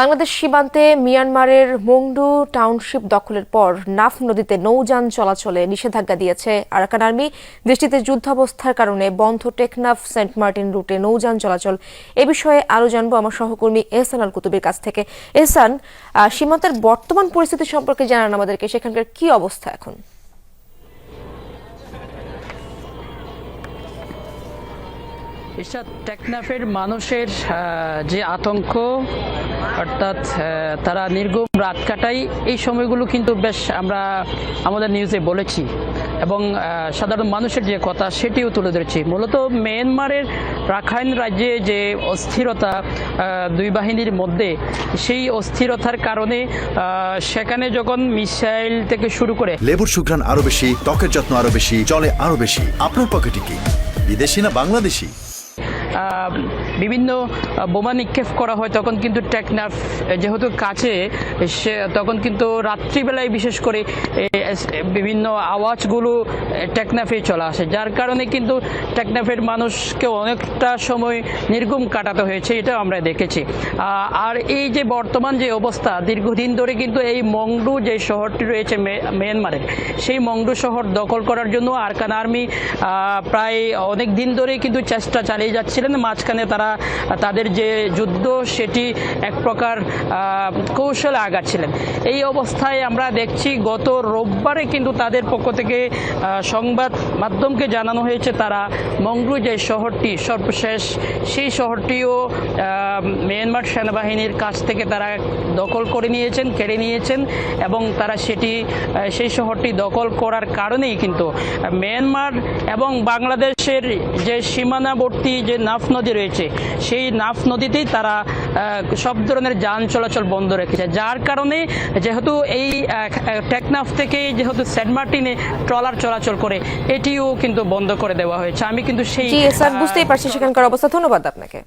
বাংলাদেশ সীমান্তে মিয়ানমারের Maungdaw township দখলের পর নাফ নদীতে নৌযান চলাচলে নিষেধাজ্ঞা দিয়েছে আরাকান আর্মি। দেশটিতে যুদ্ধাবস্থার কারণে বন্ধ টেকনাফ সেন্ট মার্টিন রুটে নৌযান চলাচল। এ বিষয়ে আরো জানবো আমার সহকর্মী এহসান আল কুতুবের কাছ থেকে। এহসান, সীমান্তের বর্তমান পরিস্থিতি সম্পর্কে জানান আমাদেরকে, সেখানকার কি অবস্থা এখন? টেকনাফের মানুষের যে আতঙ্ক, অর্থাৎ তারা নির্ঘুম রাত কাটায়, এই সময়গুলো কিন্তু বেশ আমরা আমাদের নিউজে বলেছি এবং সাধারণ মানুষের যে কথা সেটিও তুলে ধরেছি। মূলত মিয়ানমারের রাখাইন রাজ্যে যে অস্থিরতা দুই বাহিনীর মধ্যে, সেই অস্থিরতার কারণে সেখানে যখন মিসাইল থেকে শুরু করে লেবুর সুঘ্রাণ আরো বেশি, ত্বকের যত্ন আরো বেশি, চলে আরো বেশি। আপনার পকেটে কি বিদেশি না বাংলাদেশি? বিভিন্ন বোমা নিক্ষেপ করা হয়, তখন কিন্তু টেকনাফ যেহেতু কাছে, তখন কিন্তু রাত্রিবেলায় বিশেষ করে বিভিন্ন আওয়াজগুলো টেকনাফে চলে আসে, যার কারণে কিন্তু টেকনাফের মানুষকে অনেকটা সময় নির্ঘুম কাটাতে হয়েছে, এটা আমরা দেখেছি। আর এই যে বর্তমান যে অবস্থা, দীর্ঘদিন ধরে কিন্তু এই মংডু যে শহরটি রয়েছে মিয়ানমারের, সেই মংডু শহর দখল করার জন্য আরাকান আর্মি প্রায় অনেক দিন ধরে কিন্তু চেষ্টা চালিয়ে যাচ্ছিলেন। মাঝখানে তারা তাদের যে যুদ্ধ, সেটি এক প্রকার কৌশলে আগাচ্ছিলেন। এই অবস্থায় আমরা দেখছি গত রোববারে কিন্তু তাদের পক্ষ থেকে সংবাদ মাধ্যমকে জানানো হয়েছে তারা মংডু যে শহরটি সর্বশেষ, সেই শহরটিও মিয়ানমার সেনাবাহিনীর কাছ থেকে তারা দখল করে নিয়েছেন, কেড়ে নিয়েছেন এবং তারা সেই শহরটি দখল করার কারণেই কিন্তু মিয়ানমার এবং বাংলাদেশের যে সীমানাবর্তী যে নাফ নদী রয়েছে, সেই নাফ নদীতেই তারা সব ধরনের যান চলাচল বন্ধ রেখেছে, যার কারণে যেহেতু এই টেকনাফ থেকে যেহেতু সেন্ট মার্টিনে ট্রলার চলাচল করে, এটিও কিন্তু বন্ধ করে দেওয়া হয়েছে। আমি কিন্তু সেই বুঝতেই পারছি সেখানকার অবস্থা। ধন্যবাদ আপনাকে।